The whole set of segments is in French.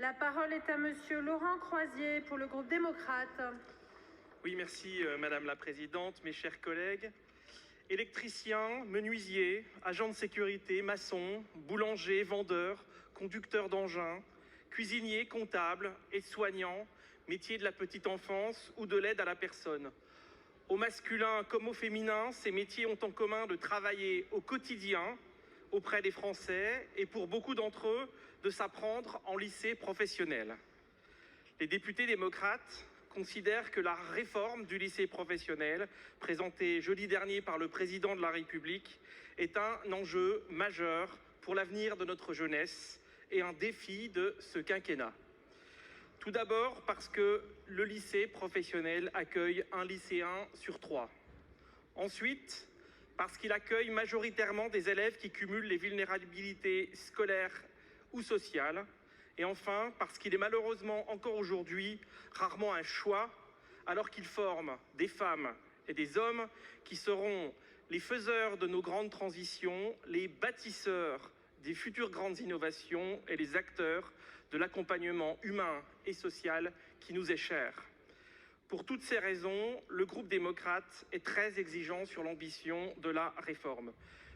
La parole est à Monsieur Laurent Croizier pour le groupe démocrate. Oui, merci Madame la Présidente, mes chers collègues. Électriciens, menuisiers, agents de sécurité, maçons, boulangers, vendeurs, conducteurs d'engins, cuisiniers, comptables, aides-soignants, métiers de la petite enfance ou de l'aide à la personne. Au masculin comme au féminin, ces métiers ont en commun de travailler au quotidien auprès des Français et pour beaucoup d'entre eux, de s'apprendre en lycée professionnel. Les députés démocrates considèrent que la réforme du lycée professionnel, présentée jeudi dernier par le président de la République, est un enjeu majeur pour l'avenir de notre jeunesse et un défi de ce quinquennat. Tout d'abord parce que le lycée professionnel accueille un lycéen sur 3. Ensuite, parce qu'il accueille majoritairement des élèves qui cumulent les vulnérabilités scolaires ou sociales. Et enfin, parce qu'il est malheureusement encore aujourd'hui rarement un choix, alors qu'il forme des femmes et des hommes qui seront les faiseurs de nos grandes transitions, les bâtisseurs des futures grandes innovations et les acteurs de l'accompagnement humain et social qui nous est cher. Pour toutes ces raisons, le groupe démocrate est très exigeant sur l'ambition de la réforme.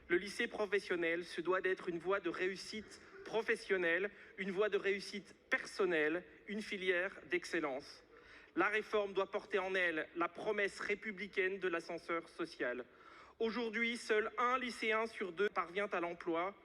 Le lycée professionnel se doit d'être une voie de réussite professionnelle, une voie de réussite personnelle, une filière d'excellence. La réforme doit porter en elle la promesse républicaine de l'ascenseur social. Aujourd'hui, seul un lycéen sur 2 parvient à l'emploi,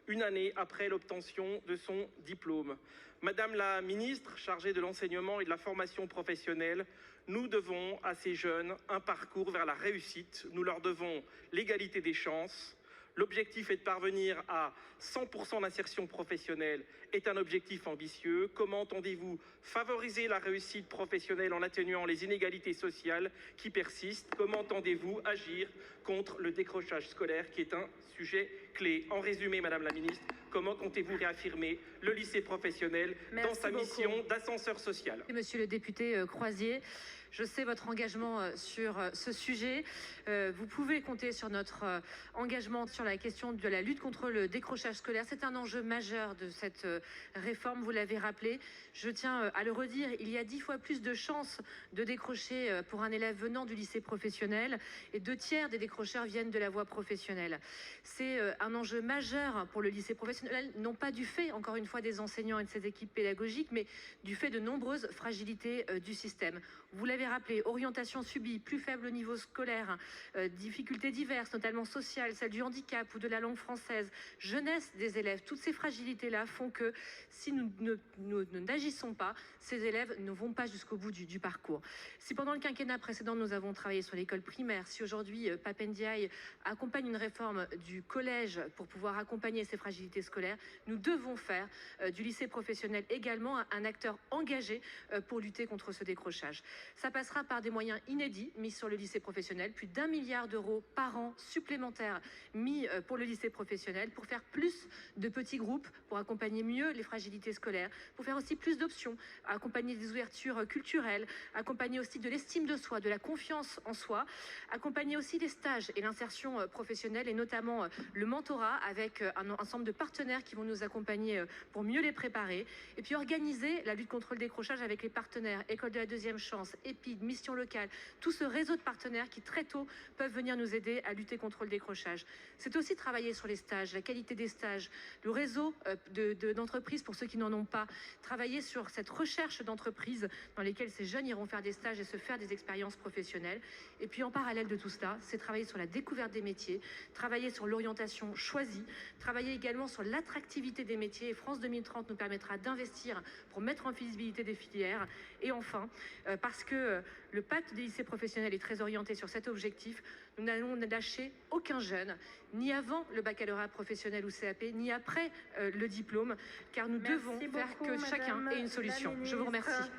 une année après l'obtention de son diplôme. Madame la ministre chargée de l'enseignement et de la formation professionnelle, nous devons à ces jeunes un parcours vers la réussite. Nous leur devons l'égalité des chances. L'objectif est de parvenir à 100% d'insertion professionnelle est un objectif ambitieux. Comment entendez-vous favoriser la réussite professionnelle en atténuant les inégalités sociales qui persistent? Comment entendez-vous agir contre le décrochage scolaire qui est un sujet clé? En résumé, Madame la Ministre, comment comptez-vous réaffirmer le lycée professionnel dans sa mission d'ascenseur social? Monsieur le député Croizier, je sais votre engagement sur ce sujet. Vous pouvez compter sur notre engagement sur la question de la lutte contre le décrochage scolaire. C'est un enjeu majeur de cette réforme, vous l'avez rappelé. Je tiens à le redire, il y a 10 fois plus de chances de décrocher pour un élève venant du lycée professionnel et 2/3 des décrocheurs viennent de la voie professionnelle. C'est un enjeu majeur pour le lycée professionnel, non pas du fait, encore une fois, des enseignants et de ses équipes pédagogiques, mais du fait de nombreuses fragilités du système. Vous l'avez rappelé, orientation subie, plus faible niveau scolaire, difficultés diverses, notamment sociales, celles du handicap ou de la langue française, jeunesse des élèves, toutes ces fragilités-là font que si nous n'agissons pas, ces élèves ne vont pas jusqu'au bout du parcours. Si pendant le quinquennat précédent, nous avons travaillé sur l'école primaire, si aujourd'hui Pape Ndiaye accompagne une réforme du collège pour pouvoir accompagner ces fragilités scolaires, nous devons faire du lycée professionnel également un acteur engagé pour lutter contre ce décrochage. Ça passera par des moyens inédits mis sur le lycée professionnel, plus d'1 milliard d'euros par an supplémentaires mis pour le lycée professionnel, pour faire plus de petits groupes, pour accompagner mieux les fragilités scolaires, pour faire aussi plus d'options, accompagner des ouvertures culturelles, accompagner aussi de l'estime de soi, de la confiance en soi, accompagner aussi les stages et l'insertion professionnelle et notamment le mentorat avec un ensemble de partenaires qui vont nous accompagner pour mieux les préparer et puis organiser la lutte contre le décrochage avec les partenaires, École de la deuxième chance, EPID, Mission locale, tout ce réseau de partenaires qui très tôt peuvent venir nous aider à lutter contre le décrochage. C'est aussi travailler sur les stages, la qualité des stages, le réseau d'entreprises pour ceux qui n'en ont pas, travailler sur cette recherche d'entreprises dans lesquelles ces jeunes iront faire des stages et se faire des expériences professionnelles. Et puis en parallèle de tout cela, c'est travailler sur la découverte des métiers, travailler sur l'orientation choisie, travailler également sur l'attractivité des métiers. Et France 2030 nous permettra d'investir pour mettre en visibilité des filières. Et enfin, parce que le pacte des lycées professionnels est très orienté sur cet objectif, nous n'allons lâcher aucun jeune, ni avant le baccalauréat professionnel ou CAP, ni après le diplôme, car nous devons faire que chacun ait une solution. Je vous remercie.